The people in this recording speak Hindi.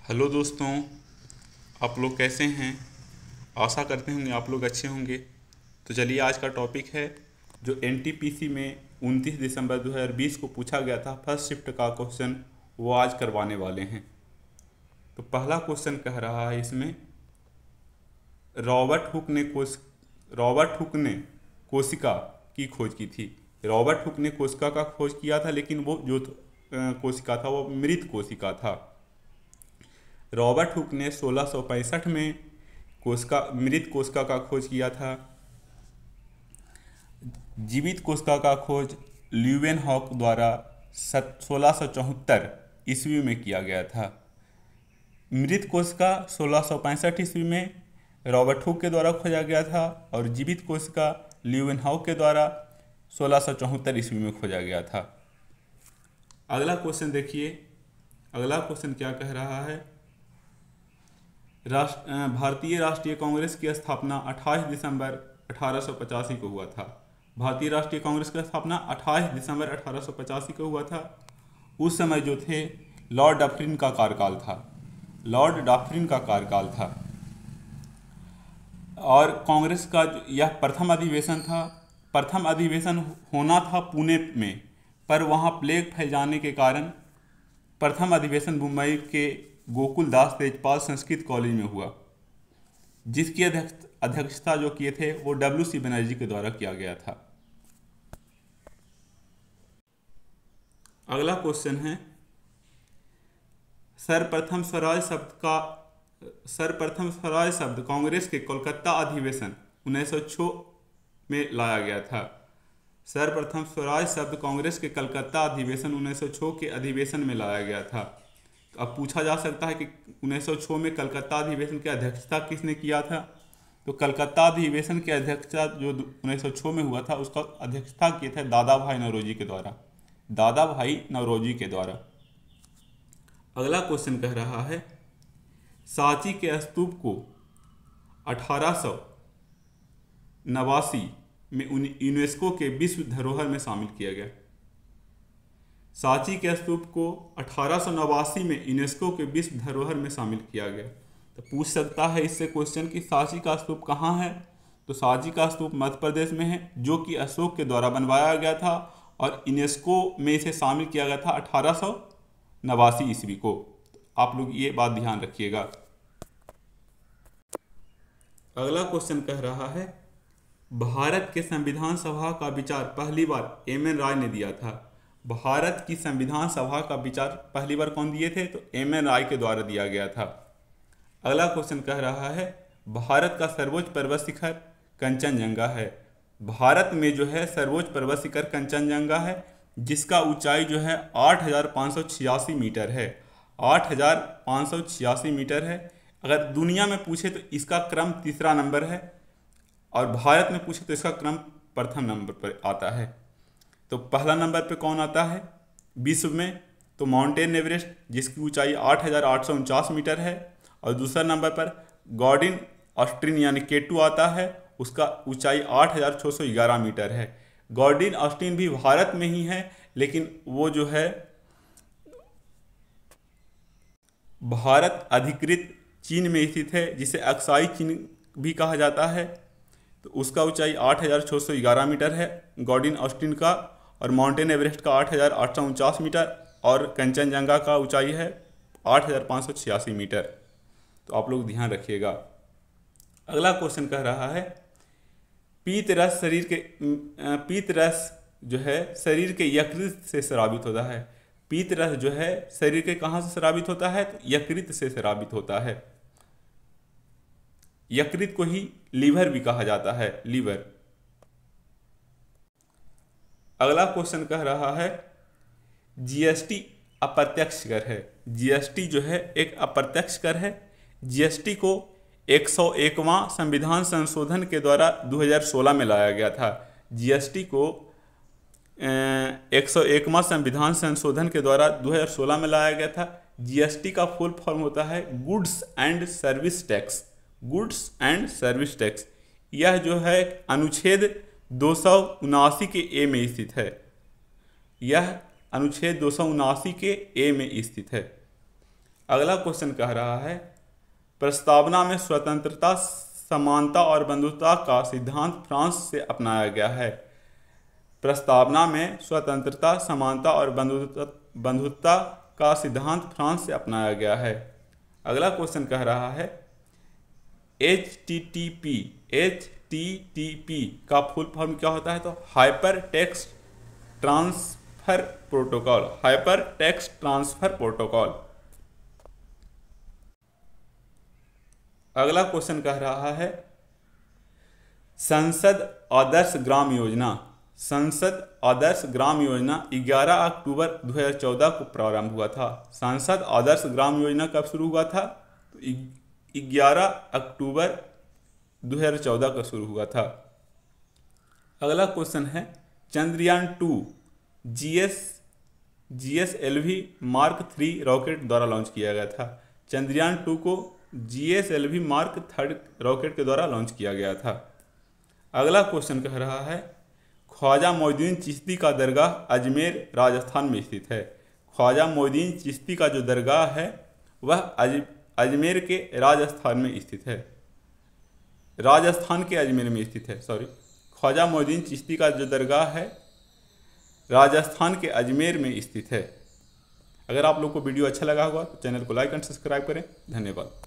हेलो दोस्तों, आप लोग कैसे हैं। आशा करते होंगे आप लोग अच्छे होंगे। तो चलिए, आज का टॉपिक है जो एनटीपीसी में 29 दिसंबर 2020 को पूछा गया था फर्स्ट शिफ्ट का क्वेश्चन, वो आज करवाने वाले हैं। तो पहला क्वेश्चन कह रहा है इसमें, रॉबर्ट हुक ने कोशिका की खोज की थी। रॉबर्ट हुक ने कोशिका का खोज किया था, लेकिन वो जो कोशिका था वो मृत कोशिका था। रॉबर्ट हुक ने 1665 में मृत कोशिका का खोज किया था। जीवित कोशिका का खोज ल्यूवेनहॉक द्वारा 1674 ईस्वी में किया गया था। मृत कोशिका 1665 ईस्वी में रॉबर्ट हुक के द्वारा खोजा गया था और जीवित कोशिका ल्यूवेनहॉक के द्वारा 1674 ईस्वी में खोजा गया था। अगला क्वेश्चन देखिए, अगला क्वेश्चन क्या कह रहा है। भारतीय राष्ट्रीय कांग्रेस की स्थापना 28 दिसंबर 1885 को हुआ था। भारतीय राष्ट्रीय कांग्रेस की स्थापना 28 दिसंबर 1885 को हुआ था। उस समय जो थे लॉर्ड डफरिन का कार्यकाल था। लॉर्ड डफरिन का कार्यकाल था और कांग्रेस का यह प्रथम अधिवेशन था। प्रथम अधिवेशन होना था पुणे में, पर वहाँ प्लेग फैल जाने के कारण प्रथम अधिवेशन मुंबई के गोकुल दास तेजपाल संस्कृत कॉलेज में हुआ, जिसकी अध्यक्षता जो किए थे वो WC बनर्जी के द्वारा किया गया था। अगला क्वेश्चन है, सर्वप्रथम स्वराज शब्द कांग्रेस के कोलकाता अधिवेशन 1906 में लाया गया था। सर्वप्रथम स्वराज शब्द कांग्रेस के कलकत्ता अधिवेशन 1906 के अधिवेशन में लाया गया था। तो अब पूछा जा सकता है कि 1906 में कलकत्ता अधिवेशन की अध्यक्षता किसने किया था। तो कलकत्ता अधिवेशन की अध्यक्षता जो 1906 में हुआ था उसका अध्यक्षता किए थे दादा भाई नौरोजी के द्वारा। दादा भाई नौरोजी के द्वारा। अगला क्वेश्चन कह रहा है, सांची के स्तूप को 1889 में यूनेस्को के विश्व धरोहर में शामिल किया गया। सांची के स्तूप को 1889 में यूनेस्को के विश्व धरोहर में शामिल किया गया। तो पूछ सकता है इससे क्वेश्चन कि सांची का स्तूप कहाँ है। तो सांची का स्तूप मध्य प्रदेश में है, जो कि अशोक के द्वारा बनवाया गया था और यूनेस्को में इसे शामिल किया गया था 1889 ईस्वी को। आप लोग ये बात ध्यान रखिएगा। अगला क्वेश्चन कह रहा है, भारत के संविधान सभा का विचार पहली बार M.N. राय ने दिया था। भारत की संविधान सभा का विचार पहली बार कौन दिए थे। तो M.N. राय के द्वारा दिया गया था। अगला क्वेश्चन कह रहा है, भारत का सर्वोच्च पर्वत शिखर कंचनजंगा है। भारत में जो है सर्वोच्च पर्वत शिखर कंचनजंगा है, जिसका ऊंचाई जो है 8586 मीटर है। 8586 मीटर है। अगर दुनिया में पूछे तो इसका क्रम तीसरा नंबर है और भारत में पूछे तो इसका क्रम प्रथम नंबर पर आता है। तो पहला नंबर पे कौन आता है विश्व में। तो माउंटेन एवरेस्ट, जिसकी ऊंचाई 8849 मीटर है। और दूसरा नंबर पर गॉर्डिन ऑस्ट्रिन यानी K2 आता है, उसका ऊंचाई 8611 मीटर है। गॉर्डिन ऑस्ट्रिन भी भारत में ही है, लेकिन वो जो है भारत अधिकृत चीन में स्थित है, जिसे अक्साई चीन भी कहा जाता है। तो उसका ऊंचाई 8611 मीटर है गॉर्डिन ऑस्टिन का, और माउंटेन एवरेस्ट का 8849 मीटर, और कंचनजंगा का ऊंचाई है 8586 मीटर। तो आप लोग ध्यान रखिएगा। अगला क्वेश्चन कह रहा है, पीत रस जो है शरीर के यकृत से स्रावित होता है। पीत रस जो है शरीर के कहाँ से स्रावित होता है। तो यकृत से स्रावित होता है। यकृत को ही लीवर भी कहा जाता है, लीवर। अगला क्वेश्चन कह रहा है, GST अप्रत्यक्ष कर है। GST जो है एक अप्रत्यक्ष कर है। GST को 101वां संविधान संशोधन के द्वारा 2016 में लाया गया था। GST को 101वां संविधान संशोधन के द्वारा 2016 में लाया गया था। GST का फुल फॉर्म होता है goods and service tax. Goods and service tax. यह जो है अनुच्छेद 279 के ए में स्थित है। यह अनुच्छेद 279 के ए में स्थित है। अगला क्वेश्चन कह रहा है प्रस्तावना में स्वतंत्रता, समानता और बंधुता का सिद्धांत फ्रांस से अपनाया गया है। प्रस्तावना में स्वतंत्रता, समानता और बंधुता का सिद्धांत फ्रांस से अपनाया गया है। अगला क्वेश्चन कह रहा है HTTP का फुल फॉर्म क्या होता है? तो hyper text transfer protocol, hyper text transfer protocol. अगला क्वेश्चन कह रहा है संसद आदर्श ग्राम योजना, संसद आदर्श ग्राम योजना 11 अक्टूबर 2014 को प्रारंभ हुआ था। संसद आदर्श ग्राम योजना कब शुरू हुआ था? तो 11 अक्टूबर 2014 को शुरू हुआ था। अगला क्वेश्चन है चंद्रयान 2 GSLV मार्क 3 रॉकेट द्वारा लॉन्च किया गया था। चंद्रयान 2 को GSLV मार्क 3 रॉकेट के द्वारा लॉन्च किया गया था। अगला क्वेश्चन कह रहा है ख्वाजा मोइनुद्दीन चिश्ती का दरगाह अजमेर राजस्थान में स्थित है। ख्वाजा मोइनुद्दीन चिश्ती का जो दरगाह है वह अजमेर के राजस्थान में स्थित है, राजस्थान के अजमेर में स्थित है। ख्वाजा मोइनुद्दीन चिश्ती का जो दरगाह है राजस्थान के अजमेर में स्थित है। अगर आप लोग को वीडियो अच्छा लगा होगा तो चैनल को लाइक एंड सब्सक्राइब करें। धन्यवाद।